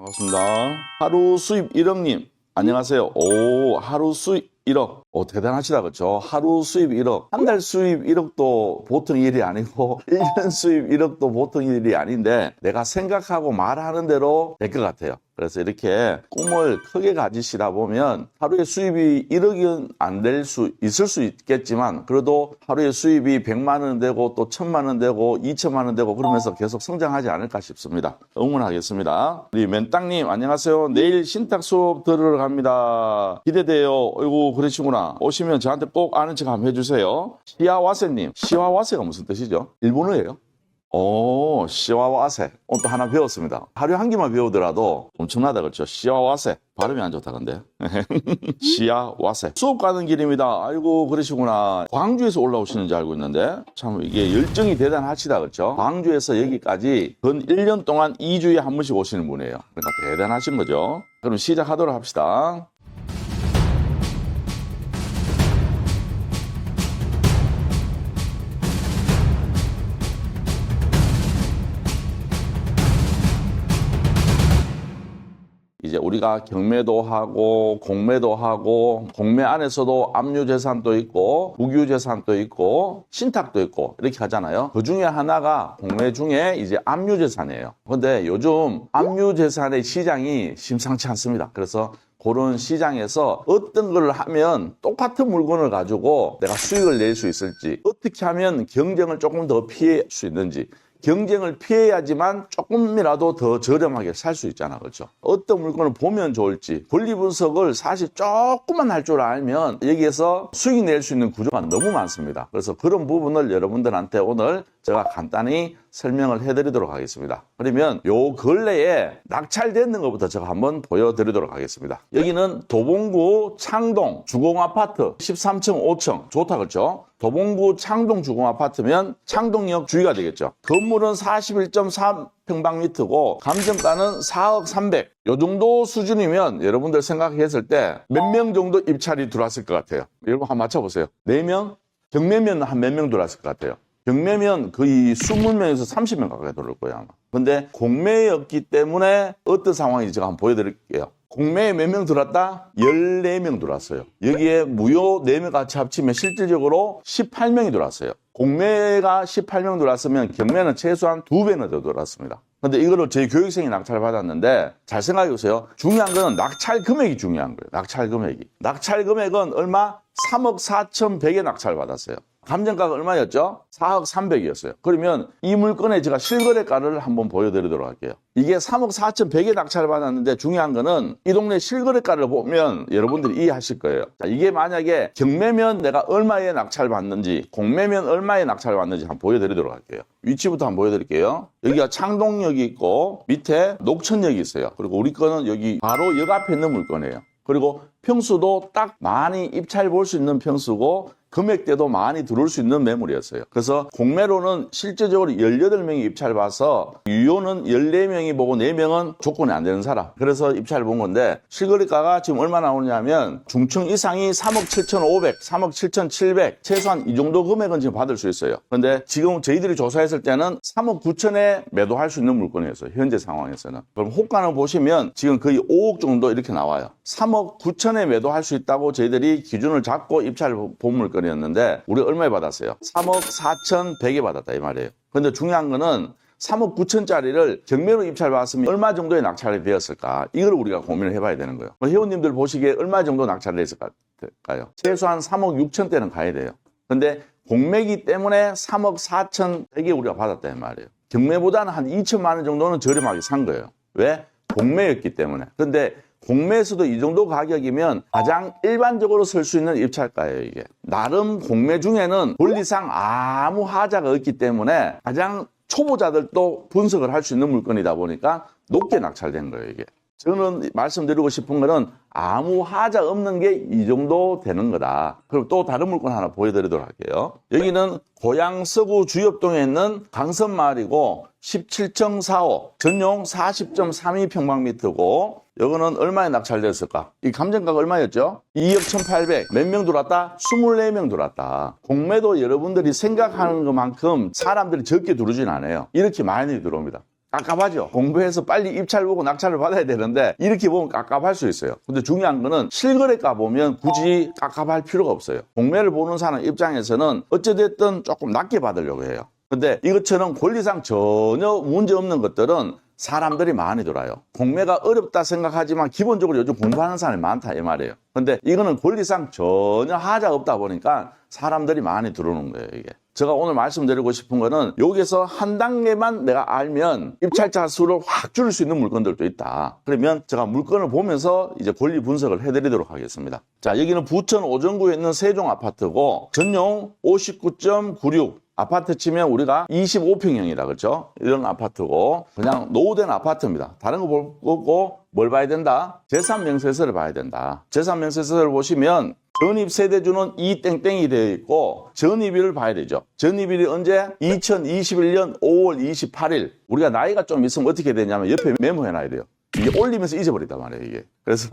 반갑습니다. 하루 수입 1억님, 안녕하세요. 오, 하루 수입 1억. 대단하시다, 그렇죠? 하루 수입 1억. 한 달 수입 1억도 보통 일이 아니고 1년 수입 1억도 보통 일이 아닌데 내가 생각하고 말하는 대로 될 것 같아요. 그래서 이렇게 꿈을 크게 가지시다 보면 하루에 수입이 1억은 안 될 수 있을 수 있겠지만 그래도 하루에 수입이 100만 원 되고 또 1000만 원 되고 2천만 원 되고 그러면서 계속 성장하지 않을까 싶습니다. 응원하겠습니다. 우리 맨땅님 안녕하세요. 내일 신탁 수업 들으러 갑니다. 기대돼요. 어이구 그러시구나. 오시면 저한테 꼭 아는 척 한번 해주세요. 시아와세님. 시아와세가 무슨 뜻이죠? 일본어예요? 오, 시와와세. 또 하나 배웠습니다. 하루에 한 개만 배우더라도 엄청나다, 그렇죠? 시와와세. 발음이 안 좋다, 근데. 시야와세. 수업 가는 길입니다. 아이고, 그러시구나. 광주에서 올라오시는 줄 알고 있는데, 참, 이게 열정이 대단하시다, 그렇죠? 광주에서 여기까지 근 1년 동안 2주에 한 번씩 오시는 분이에요. 그러니까 대단하신 거죠. 그럼 시작하도록 합시다. 이제 우리가 경매도 하고 공매도 하고 공매 안에서도 압류재산도 있고 국유재산도 있고 신탁도 있고 이렇게 하잖아요. 그 중에 하나가 공매 중에 이제 압류재산이에요. 근데 요즘 압류재산의 시장이 심상치 않습니다. 그래서 그런 시장에서 어떤 걸 하면 똑같은 물건을 가지고 내가 수익을 낼 수 있을지, 어떻게 하면 경쟁을 조금 더 피할 수 있는지, 경쟁을 피해야지만 조금이라도 더 저렴하게 살 수 있잖아, 그렇죠? 어떤 물건을 보면 좋을지 권리 분석을 사실 조금만 할 줄 알면 여기에서 수익 낼 수 있는 구조가 너무 많습니다. 그래서 그런 부분을 여러분들한테 오늘 제가 간단히 설명을 해드리도록 하겠습니다. 그러면 요 근래에 낙찰되는 것부터 제가 한번 보여드리도록 하겠습니다. 여기는 도봉구 창동 주공아파트 13층 5층 좋다, 그렇죠? 도봉구 창동 주공아파트면 창동역 주위가 되겠죠. 건물은 41.3평방미터고 감정가는 4억 300. 요 정도 수준이면 여러분들 생각했을 때 몇 명 정도 입찰이 들어왔을 것 같아요? 여러분 한번 맞춰보세요. 4명? 경매면 한 몇 명 들어왔을 것 같아요? 경매면 거의 20명에서 30명 가까이 들어올 거예요, 아마. 근데 공매였기 때문에 어떤 상황인지 제가 한번 보여드릴게요. 공매에 몇 명 들어왔다? 14명 들어왔어요. 여기에 무효 4명 같이 합치면 실질적으로 18명이 들어왔어요. 공매가 18명 들어왔으면 경매는 최소한 2배나 더 들어왔습니다. 근데 이거를 저희 교육생이 낙찰을 받았는데 잘 생각해 보세요. 중요한 거는 낙찰 금액이 중요한 거예요. 낙찰 금액이. 낙찰 금액은 얼마? 3억 4,100에 낙찰을 받았어요. 감정가가 얼마였죠? 4억 300이었어요. 그러면 이 물건의 제가 실거래가를 한번 보여드리도록 할게요. 이게 3억 4,100에 낙찰을 받았는데 중요한 거는 이 동네 실거래가를 보면 여러분들이 이해하실 거예요. 자, 이게 만약에 경매면 내가 얼마에 낙찰을 받는지 공매면 얼마에 낙찰을 받는지 한번 보여드리도록 할게요. 위치부터 한번 보여드릴게요. 여기가 창동역이 있고 밑에 녹천역이 있어요. 그리고 우리 거는 여기 바로 역 앞에 있는 물건이에요. 그리고 평수도 딱 많이 입찰 볼 수 있는 평수고 금액대도 많이 들어올 수 있는 매물이었어요. 그래서 공매로는 실제적으로 18명이 입찰 봐서 유효는 14명이 보고 4명은 조건이 안 되는 사람. 그래서 입찰을 본 건데 실거래가가 지금 얼마 나오냐면 중층 이상이 3억 7,500, 3억 7,700 최소한 이 정도 금액은 지금 받을 수 있어요. 근데 지금 저희들이 조사했을 때는 3억 9천에 매도할 수 있는 물건이었어요. 현재 상황에서는. 그럼 호가는 보시면 지금 거의 5억 정도 이렇게 나와요. 3억 9천에 매도할 수 있다고 저희들이 기준을 잡고 입찰을 본 물건 였는데 우리 얼마에 받았어요? 3억 4,100에 받았다 이 말이에요. 근데 중요한 거는 3억 9천짜리를 경매로 입찰 받았으면 얼마 정도의 낙찰이 되었을까? 이걸 우리가 고민을 해봐야 되는 거예요. 회원님들 보시기에 얼마 정도 낙찰이 됐을까요? 최소한 3억 6천대는 가야 돼요. 근데 공매기 때문에 3억 4,100에 우리가 받았다 이 말이에요. 경매보다는 한 2천만 원 정도는 저렴하게 산 거예요. 왜? 공매였기 때문에. 근데 공매에서도 이 정도 가격이면 가장 일반적으로 쓸 수 있는 입찰가예요, 이게. 나름 공매 중에는 권리상 아무 하자가 없기 때문에 가장 초보자들도 분석을 할 수 있는 물건이다 보니까 높게 낙찰된 거예요, 이게. 저는 말씀드리고 싶은 거는 아무 하자 없는 게 이 정도 되는 거다. 그리고 또 다른 물건 하나 보여드리도록 할게요. 여기는 고양 서구 주엽동에 있는 강선마을이고 17층 4호 전용 40.32평방미터고 이거는 얼마에 낙찰됐을까? 이 감정가가 얼마였죠? 2억 1,800. 몇 명 들어왔다? 24명 들어왔다. 공매도 여러분들이 생각하는 것만큼 사람들이 적게 들어오진 않아요. 이렇게 많이 들어옵니다. 깝깝하죠. 공부해서 빨리 입찰 보고 낙찰을 받아야 되는데 이렇게 보면 깝깝할 수 있어요. 근데 중요한 거는 실거래가 보면 굳이 깝깝할 필요가 없어요. 공매를 보는 사람 입장에서는 어찌됐든 조금 낮게 받으려고 해요. 근데 이것처럼 권리상 전혀 문제 없는 것들은 사람들이 많이 들어와요. 공매가 어렵다 생각하지만 기본적으로 요즘 공부하는 사람이 많다 이 말이에요. 근데 이거는 권리상 전혀 하자 없다 보니까 사람들이 많이 들어오는 거예요, 이게. 제가 오늘 말씀드리고 싶은 거는 여기서 한 단계만 내가 알면 입찰자 수를 확 줄일 수 있는 물건들도 있다. 그러면 제가 물건을 보면서 이제 권리 분석을 해드리도록 하겠습니다. 자, 여기는 부천 오정구에 있는 세종 아파트고 전용 59.96 아파트 치면 우리가 25평형이라 그렇죠? 이런 아파트고 그냥 노후된 아파트입니다. 다른 거 보고 뭘 봐야 된다? 재산명세서를 봐야 된다. 재산명세서를 보시면 전입세대주는 이땡땡이 되어 있고 전입일을 봐야 되죠. 전입일이 언제? 2021년 5월 28일. 우리가 나이가 좀 있으면 어떻게 되냐면 옆에 메모해놔야 돼요. 이게 올리면서 잊어버린단 말이에요, 이게. 그래서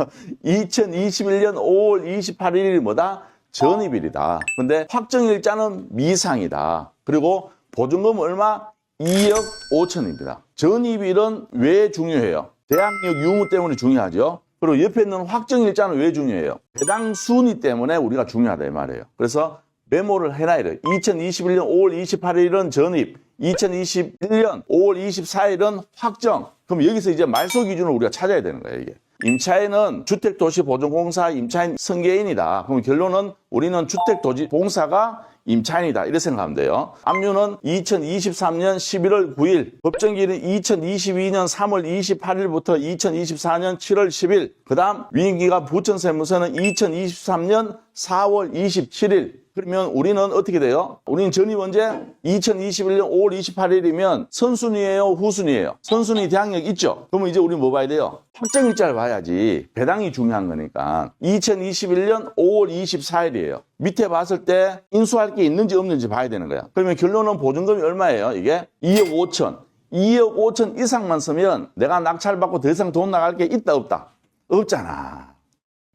2021년 5월 28일이 뭐다? 전입일이다. 근데 확정일자는 미상이다. 그리고 보증금 얼마? 2억 5천입니다. 전입일은 왜 중요해요? 대항력 유무 때문에 중요하죠. 그리고 옆에 있는 확정일자는 왜 중요해요? 배당 순위 때문에 우리가 중요하다 이 말이에요. 그래서 메모를 해놔야 돼요. 2021년 5월 28일은 전입, 2021년 5월 24일은 확정. 그럼 여기서 이제 말소 기준을 우리가 찾아야 되는 거예요, 이게. 임차인은 주택도시보증공사 임차인 승계인이다. 그럼 결론은 우리는 주택도시공사가 임차인이다. 이렇게 생각하면 돼요. 압류는 2023년 11월 9일, 법정기일은 2022년 3월 28일부터 2024년 7월 10일, 그 다음 위임기간 부천세무서는 2023년 4월 27일. 그러면 우리는 어떻게 돼요? 우리는 전입 언제? 2021년 5월 28일이면 선순위예요? 후순위예요? 선순위 대항력 있죠? 그러면 이제 우리 뭐 봐야 돼요? 확정일자를 봐야지. 배당이 중요한 거니까. 2021년 5월 24일이에요. 밑에 봤을 때 인수할 게 있는지 없는지 봐야 되는 거야. 그러면 결론은 보증금이 얼마예요? 이게 2억 5천. 2억 5천 이상만 쓰면 내가 낙찰받고 더 이상 돈 나갈 게 있다 없다? 없잖아.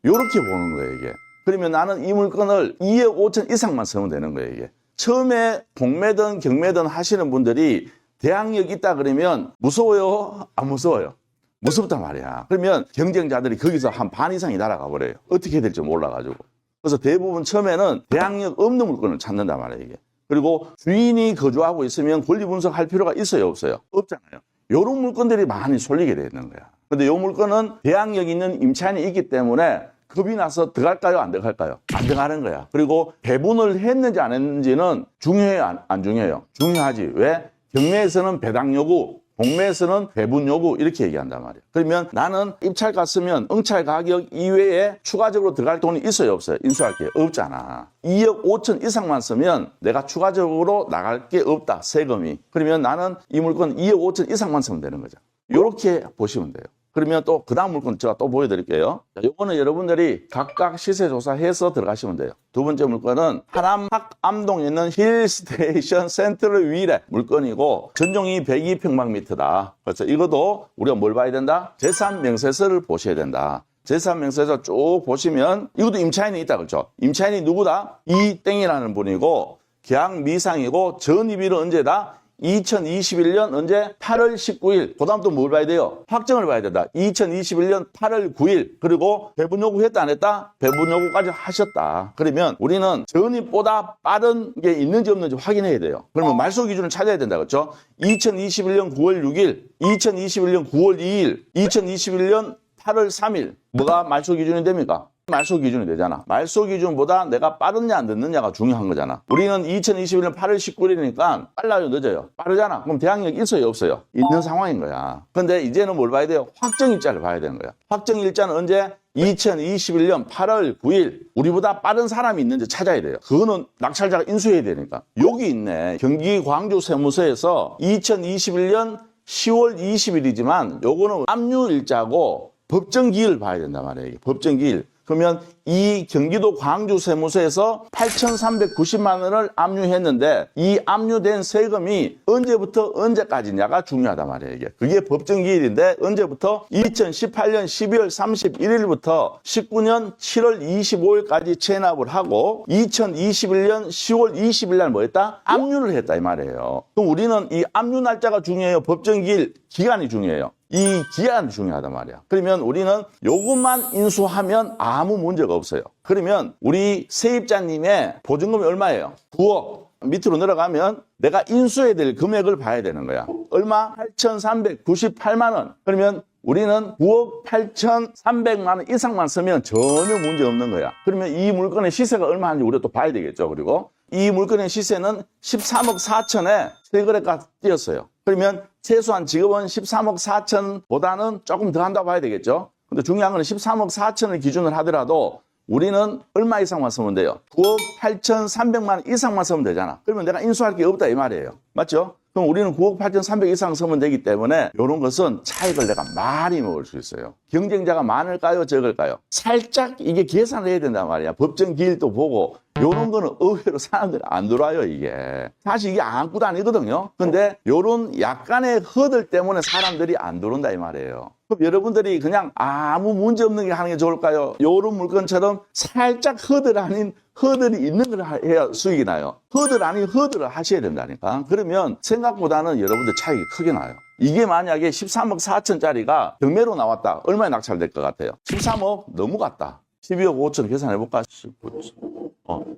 요렇게 보는 거예요, 이게. 그러면 나는 이 물건을 2억 5천 이상만 쓰면 되는 거예요, 이게. 처음에 공매든 경매든 하시는 분들이 대항력 있다 그러면 무서워요? 안 무서워요? 무섭단 말이야. 그러면 경쟁자들이 거기서 한 반 이상이 날아가 버려요. 어떻게 해야 될지 몰라가지고. 그래서 대부분 처음에는 대항력 없는 물건을 찾는단 말이에요, 이게. 그리고 주인이 거주하고 있으면 권리 분석할 필요가 있어요, 없어요? 없잖아요. 요런 물건들이 많이 쏠리게 되는 거야. 근데 요 물건은 대항력 있는 임차인이 있기 때문에 겁이 나서 들어갈까요? 안 들어갈까요? 안 들어가는 거야. 그리고 배분을 했는지 안 했는지는 중요해요? 안 중요해요? 중요하지. 왜? 경매에서는 배당 요구, 공매에서는 배분 요구 이렇게 얘기한단 말이에요. 그러면 나는 입찰가 쓰면 응찰 가격 이외에 추가적으로 들어갈 돈이 있어요? 없어요? 인수할 게 없잖아. 2억 5천 이상만 쓰면 내가 추가적으로 나갈 게 없다. 세금이. 그러면 나는 이 물건 2억 5천 이상만 쓰면 되는 거죠. 이렇게 보시면 돼요. 그러면 또 그 다음 물건 제가 또 보여드릴게요. 자, 요거는 여러분들이 각각 시세 조사해서 들어가시면 돼요. 두 번째 물건은 하남 학암동에 있는 힐스테이션 센트럴 위례 물건이고 전용이 102평방미터다. 그래서 이것도 우리가 뭘 봐야 된다? 재산명세서를 보셔야 된다. 재산명세서 쭉 보시면 이것도 임차인이 있다 그렇죠? 임차인이 누구다? 이땡이라는 분이고 계약 미상이고 전입일은 언제다? 2021년 언제? 8월 19일. 그 다음 또 뭘 봐야 돼요? 확정을 봐야 된다. 2021년 8월 9일. 그리고 배분 요구 했다 안 했다? 배분 요구까지 하셨다. 그러면 우리는 전입보다 빠른 게 있는지 없는지 확인해야 돼요. 그러면 말소 기준을 찾아야 된다. 그렇죠? 2021년 9월 6일, 2021년 9월 2일, 2021년 8월 3일. 뭐가 말소 기준이 됩니까? 말소 기준이 되잖아. 말소 기준보다 내가 빠르냐 안 늦느냐가 중요한 거잖아. 우리는 2021년 8월 19일이니까 빨라요, 늦어요? 빠르잖아. 그럼 대항력 있어요, 없어요? 있는 상황인 거야. 근데 이제는 뭘 봐야 돼요? 확정일자를 봐야 되는 거야. 확정일자는 언제? 2021년 8월 9일. 우리보다 빠른 사람이 있는지 찾아야 돼요. 그거는 낙찰자가 인수해야 되니까. 여기 있네. 경기 광주 세무서에서 2021년 10월 20일이지만 요거는 압류일자고 법정기일 봐야 된단 말이에요. 법정기일. 그러면 이 경기도 광주세무서에서 8,390만 원을 압류했는데 이 압류된 세금이 언제부터 언제까지냐가 중요하단 말이에요. 이게. 그게 법정기일인데 언제부터 2018년 12월 31일부터 19년 7월 25일까지 체납을 하고 2021년 10월 20일 날 뭐 했다? 압류를 했다 이 말이에요. 그럼 우리는 이 압류 날짜가 중요해요. 법정기일 기간이 중요해요. 이 기한이 중요하단 말이야. 그러면 우리는 요것만 인수하면 아무 문제가 없어요. 그러면 우리 세입자님의 보증금이 얼마예요? 9억. 밑으로 내려가면 내가 인수해야 될 금액을 봐야 되는 거야. 얼마? 8,398만 원. 그러면 우리는 9억 8,300만 원 이상만 쓰면 전혀 문제 없는 거야. 그러면 이 물건의 시세가 얼마인지 우리가 또 봐야 되겠죠. 그리고 이 물건의 시세는 13억 4천에 세거래가 뛰었어요. 그러면 최소한 지금은 13억 4천보다는 조금 더 한다고 봐야 되겠죠. 근데 중요한 건 13억 4천을 기준을 하더라도 우리는 얼마 이상만 쓰면 돼요? 9억 8,300만 원 이상만 쓰면 되잖아. 그러면 내가 인수할 게 없다 이 말이에요. 맞죠? 그럼 우리는 9억 8,300 이상 쓰면 되기 때문에 이런 것은 차익을 내가 많이 먹을 수 있어요. 경쟁자가 많을까요? 적을까요? 살짝 이게 계산을 해야 된단 말이야. 법정 기일도 보고 이런 거는 의외로 사람들이 안 들어와요, 이게. 사실 이게 아무것도 아니거든요. 근데 이런 약간의 허들 때문에 사람들이 안 들어온다 이 말이에요. 그럼 여러분들이 그냥 아무 문제 없는 게 하는 게 좋을까요? 이런 물건처럼 살짝 허들 아닌 허들이 있는 걸 해야 수익이 나요. 허들 아닌 허들을 하셔야 된다니까. 그러면 생각보다는 여러분들 차익이 크게 나요. 이게 만약에 13억 4천짜리가 경매로 나왔다. 얼마에 낙찰될 것 같아요? 13억 너무 같다. 12억 5천 계산해볼까?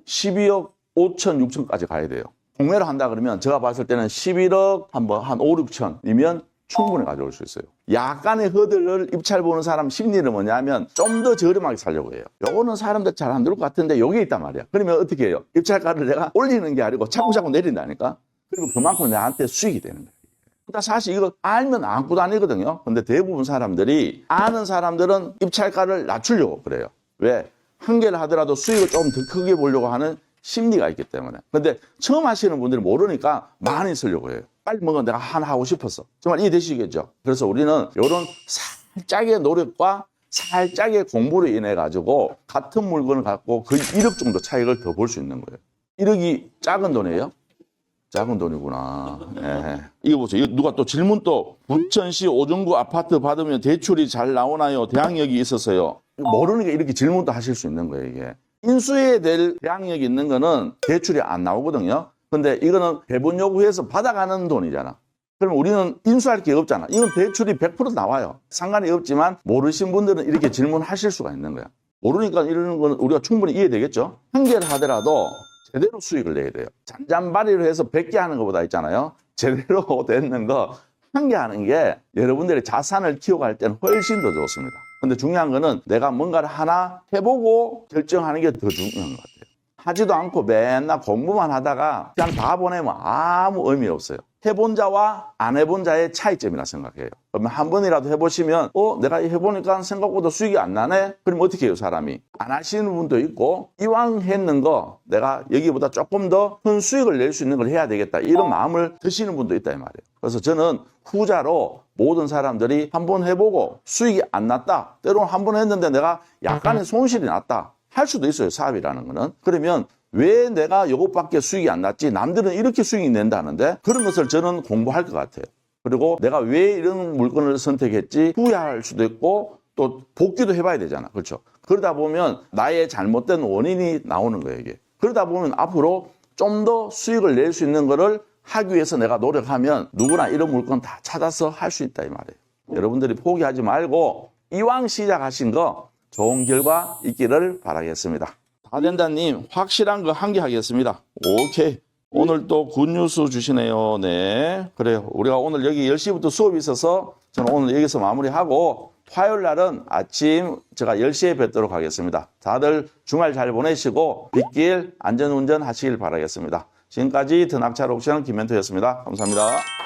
12억 5천 6천까지 가야 돼요. 공매로 한다 그러면 제가 봤을 때는 11억 한 5, 6천이면 충분히 가져올 수 있어요. 약간의 허들을 입찰 보는 사람 심리는 뭐냐면 좀 더 저렴하게 살려고 해요. 요거는 사람들 잘 안 들을 것 같은데 여기 있단 말이야. 그러면 어떻게 해요? 입찰가를 내가 올리는 게 아니고 자꾸 내린다니까? 그리고 그만큼 나한테 수익이 되는 거예요. 그러니까 사실 이거 알면 아무것도 아니거든요. 근데 대부분 사람들이 아는 사람들은 입찰가를 낮추려고 그래요. 왜? 한 개를 하더라도 수익을 조금 더 크게 보려고 하는 심리가 있기 때문에. 근데 처음 하시는 분들이 모르니까 많이 쓰려고 해요. 빨리 뭔가 내가 하나 하고 싶었어. 정말 이해되시겠죠? 그래서 우리는 이런 살짝의 노력과 살짝의 공부로 인해 가지고 같은 물건을 갖고 거의 1억 정도 차익을 더 볼 수 있는 거예요. 1억이 작은 돈이에요? 작은 돈이구나. 예. 이거 보세요. 이거 누가 또 질문 또 부천시 오정구 아파트 받으면 대출이 잘 나오나요? 대항력이 있어서요. 모르니까 이렇게 질문도 하실 수 있는 거예요, 이게. 인수해야 될 대항력이 있는 거는 대출이 안 나오거든요. 근데 이거는 배분 요구해서 받아가는 돈이잖아. 그럼 우리는 인수할 게 없잖아. 이건 대출이 100% 나와요. 상관이 없지만 모르신 분들은 이렇게 질문하실 수가 있는 거야. 모르니까 이러는 건 우리가 충분히 이해되겠죠? 한 개를 하더라도 제대로 수익을 내야 돼요. 잔잔바리로 해서 100개 하는 것보다 있잖아요. 제대로 되는 거 한 개 하는 게 여러분들의 자산을 키워갈 때는 훨씬 더 좋습니다. 근데 중요한 거는 내가 뭔가를 하나 해보고 결정하는 게 더 중요한 것 같아요. 하지도 않고 맨날 공부만 하다가 그냥 다 보내면 아무 의미 없어요. 해본 자와 안 해본 자의 차이점이라 생각해요. 그러면 한 번이라도 해보시면 내가 해보니까 생각보다 수익이 안 나네? 그럼 어떻게 해요, 사람이? 안 하시는 분도 있고 이왕 했는 거 내가 여기보다 조금 더 큰 수익을 낼 수 있는 걸 해야 되겠다 이런 마음을 드시는 분도 있다 이 말이에요. 그래서 저는 후자로 모든 사람들이 한 번 해보고 수익이 안 났다. 때로는 한 번 했는데 내가 약간의 손실이 났다. 할 수도 있어요, 사업이라는 거는. 그러면 왜 내가 이것밖에 수익이 안 났지? 남들은 이렇게 수익이 낸다는데 그런 것을 저는 공부할 것 같아요. 그리고 내가 왜 이런 물건을 선택했지? 후회할 수도 있고 또 복귀도 해봐야 되잖아. 그렇죠? 그러다 보면 나의 잘못된 원인이 나오는 거예요, 이게. 그러다 보면 앞으로 좀 더 수익을 낼 수 있는 거를 하기 위해서 내가 노력하면 누구나 이런 물건 다 찾아서 할 수 있다 이 말이에요. 여러분들이 포기하지 말고 이왕 시작하신 거 좋은 결과 있기를 바라겠습니다. 다 된다님 확실한 거 한 개 하겠습니다. 오케이. 오늘 또 굿뉴스 주시네요. 네. 그래요. 우리가 오늘 여기 10시부터 수업이 있어서 저는 오늘 여기서 마무리하고 화요일 날은 아침 제가 10시에 뵙도록 하겠습니다. 다들 주말 잘 보내시고 빗길 안전운전 하시길 바라겠습니다. 지금까지 드낙찰 옥션 김멘토였습니다. 감사합니다.